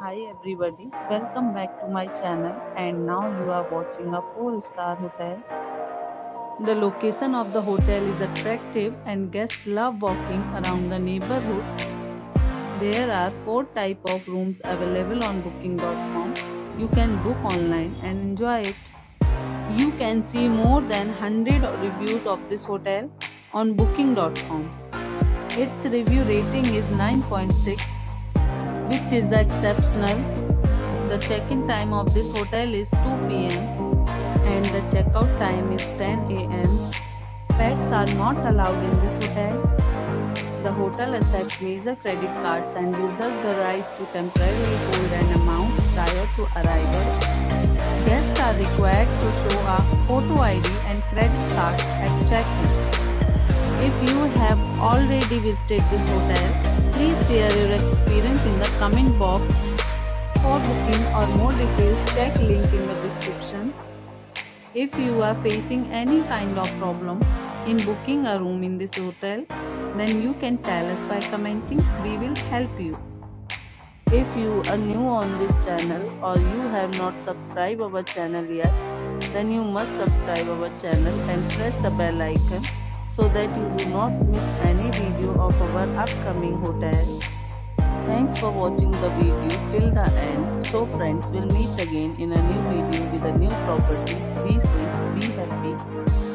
Hi everybody, welcome back to my channel and now you are watching a 4-star hotel. The location of the hotel is attractive and guests love walking around the neighborhood. There are 4 types of rooms available on booking.com. You can book online and enjoy it. You can see more than 100 reviews of this hotel on booking.com. Its review rating is 9.6, which is the exceptional. The check-in time of this hotel is 2 p.m. and the checkout time is 10 a.m. Pets are not allowed in this hotel. The hotel accepts major credit cards and reserves the right to temporarily hold an amount prior to arrival. Guests are required to show a photo ID and credit card at check-in. If you have already visited this hotel, please share your experience in the comment box. For booking or more details, check link in the description. If you are facing any kind of problem in booking a room in this hotel, then you can tell us by commenting. We will help you. If you are new on this channel or you have not subscribed our channel yet, then you must subscribe our channel and press the bell icon so that you do not miss any video of our upcoming hotel. Thanks for watching the video till the end. So friends, will meet again in a new video with a new property. Be safe, be happy.